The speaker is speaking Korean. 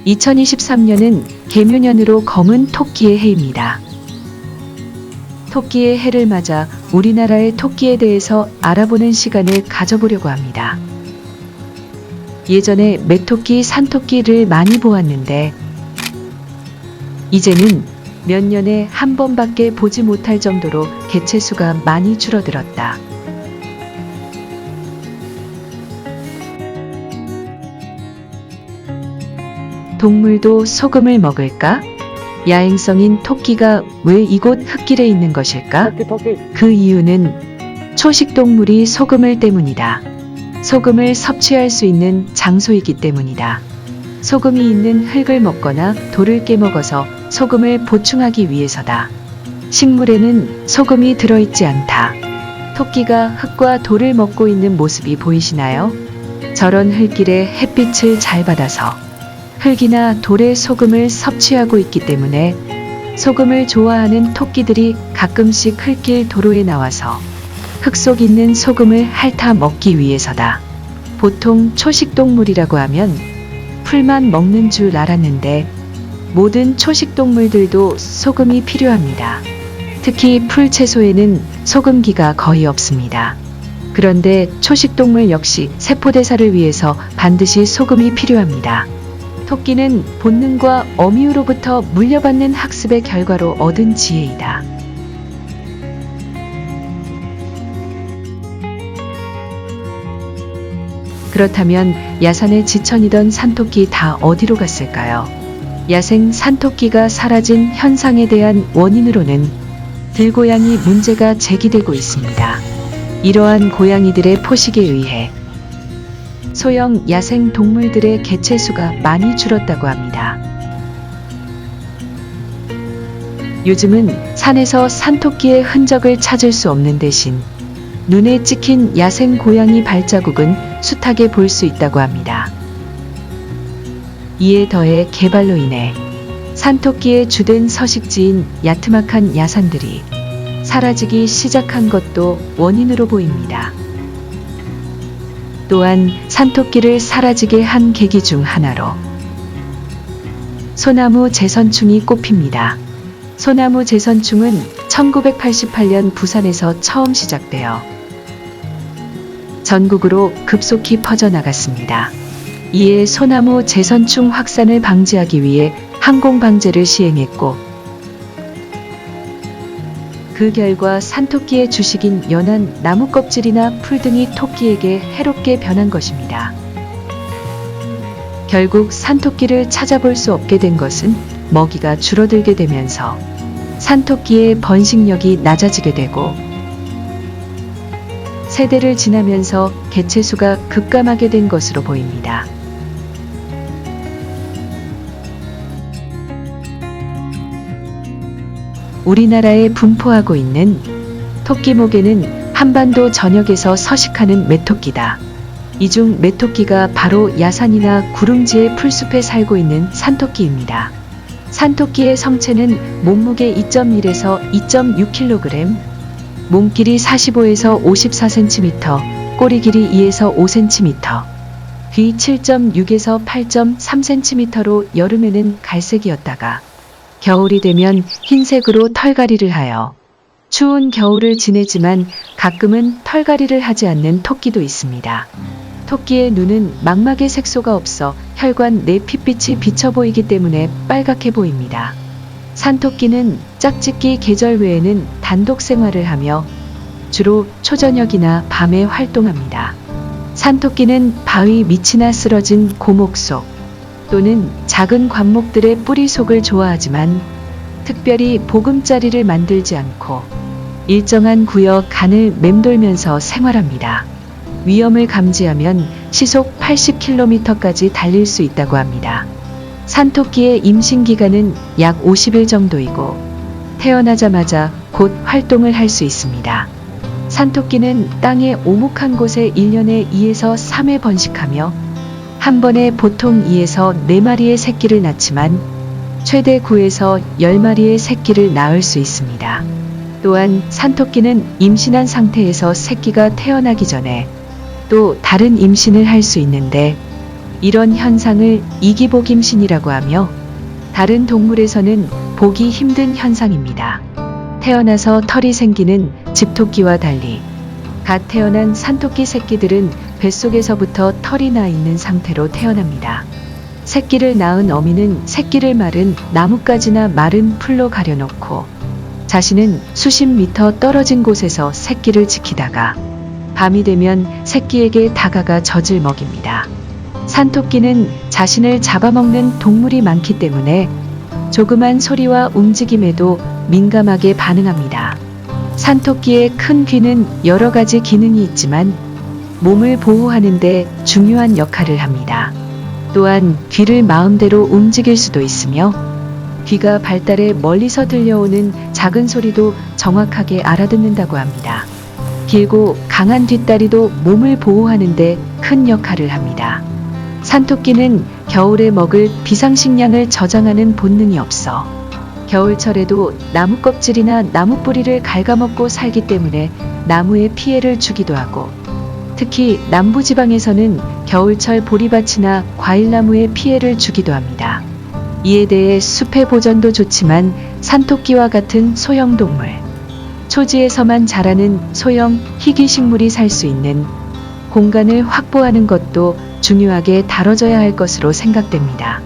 2023년은 개묘년으로 검은 토끼의 해입니다. 토끼의 해를 맞아 우리나라의 토끼에 대해서 알아보는 시간을 가져보려고 합니다. 예전에 메토끼, 산토끼를 많이 보았는데 이제는 몇 년에 한 번밖에 보지 못할 정도로 개체수가 많이 줄어들었다. 동물도 소금을 먹을까? 야행성인 토끼가 왜 이곳 흙길에 있는 것일까? 그 이유는 초식동물이 소금을 때문이다. 소금을 섭취할 수 있는 장소이기 때문이다. 소금이 있는 흙을 먹거나 돌을 깨먹어서 소금을 보충하기 위해서다. 식물에는 소금이 들어있지 않다. 토끼가 흙과 돌을 먹고 있는 모습이 보이시나요? 저런 흙길에 햇빛을 잘 받아서 흙이나 돌의 소금을 섭취하고 있기 때문에 소금을 좋아하는 토끼들이 가끔씩 흙길 도로에 나와서 흙 속 있는 소금을 핥아 먹기 위해서다. 보통 초식동물이라고 하면 풀만 먹는 줄 알았는데 모든 초식동물들도 소금이 필요합니다. 특히 풀 채소에는 소금기가 거의 없습니다. 그런데 초식동물 역시 세포대사를 위해서 반드시 소금이 필요합니다. 토끼는 본능과 어미우로부터 물려받는 학습의 결과로 얻은 지혜이다. 그렇다면 야산에 지천이던 산토끼 다 어디로 갔을까요? 야생 산토끼가 사라진 현상에 대한 원인으로는 들고양이 문제가 제기되고 있습니다. 이러한 고양이들의 포식에 의해 소형 야생 동물들의 개체수가 많이 줄었다고 합니다. 요즘은 산에서 산토끼의 흔적을 찾을 수 없는 대신 눈에 찍힌 야생 고양이 발자국은 숱하게 볼 수 있다고 합니다. 이에 더해 개발로 인해 산토끼의 주된 서식지인 야트막한 야산들이 사라지기 시작한 것도 원인으로 보입니다. 또한 산토끼를 사라지게 한 계기 중 하나로 소나무 제선충이 꼽힙니다. 소나무 제선충은 1988년 부산에서 처음 시작되어 전국으로 급속히 퍼져나갔습니다. 이에 소나무 제선충 확산을 방지하기 위해 항공방제를 시행했고 그 결과 산토끼의 주식인 연한 나무 껍질이나 풀 등이 토끼에게 해롭게 변한 것입니다. 결국 산토끼를 찾아볼 수 없게 된 것은 먹이가 줄어들게 되면서 산토끼의 번식력이 낮아지게 되고 세대를 지나면서 개체수가 급감하게 된 것으로 보입니다. 우리나라에 분포하고 있는 토끼목에는 한반도 전역에서 서식하는 메토끼다. 이 중 메토끼가 바로 야산이나 구릉지의 풀숲에 살고 있는 산토끼입니다. 산토끼의 성체는 몸무게 2.1에서 2.6kg, 몸길이 45에서 54cm, 꼬리 길이 2에서 5cm, 귀 7.6에서 8.3cm로 여름에는 갈색이었다가 겨울이 되면 흰색으로 털갈이를 하여 추운 겨울을 지내지만 가끔은 털갈이를 하지 않는 토끼도 있습니다. 토끼의 눈은 망막에 색소가 없어 혈관 내 핏빛이 비쳐 보이기 때문에 빨갛게 보입니다. 산토끼는 짝짓기 계절 외에는 단독 생활을 하며 주로 초저녁이나 밤에 활동합니다. 산토끼는 바위 밑이나 쓰러진 고목 속 또는 작은 관목들의 뿌리 속을 좋아하지만 특별히 보금자리를 만들지 않고 일정한 구역 간을 맴돌면서 생활합니다. 위험을 감지하면 시속 80km까지 달릴 수 있다고 합니다. 산토끼의 임신 기간은 약 50일 정도이고 태어나자마자 곧 활동을 할 수 있습니다. 산토끼는 땅의 오목한 곳에 1년에 2에서 3회 번식하며 한 번에 보통 2에서 4마리의 새끼를 낳지만 최대 9에서 10마리의 새끼를 낳을 수 있습니다. 또한 산토끼는 임신한 상태에서 새끼가 태어나기 전에 또 다른 임신을 할 수 있는데 이런 현상을 이기복임신이라고 하며 다른 동물에서는 보기 힘든 현상입니다. 태어나서 털이 생기는 집토끼와 달리 갓 태어난 산토끼 새끼들은 뱃속에서부터 털이 나 있는 상태로 태어납니다. 새끼를 낳은 어미는 새끼를 마른 나뭇가지나 마른 풀로 가려놓고 자신은 수십 미터 떨어진 곳에서 새끼를 지키다가 밤이 되면 새끼에게 다가가 젖을 먹입니다. 산토끼는 자신을 잡아먹는 동물이 많기 때문에 조그만 소리와 움직임에도 민감하게 반응합니다. 산토끼의 큰 귀는 여러 가지 기능이 있지만 몸을 보호하는 데 중요한 역할을 합니다. 또한 귀를 마음대로 움직일 수도 있으며 귀가 발달해 멀리서 들려오는 작은 소리도 정확하게 알아듣는다고 합니다. 길고 강한 뒷다리도 몸을 보호하는 데 큰 역할을 합니다. 산토끼는 겨울에 먹을 비상식량을 저장하는 본능이 없어 겨울철에도 나무 껍질이나 나무 뿌리를 갉아먹고 살기 때문에 나무에 피해를 주기도 하고 특히 남부지방에서는 겨울철 보리밭이나 과일나무에 피해를 주기도 합니다. 이에 대해 숲의 보전도 좋지만 산토끼와 같은 소형동물, 초지에서만 자라는 소형 희귀식물이 살 수 있는 공간을 확보하는 것도 중요하게 다뤄져야 할 것으로 생각됩니다.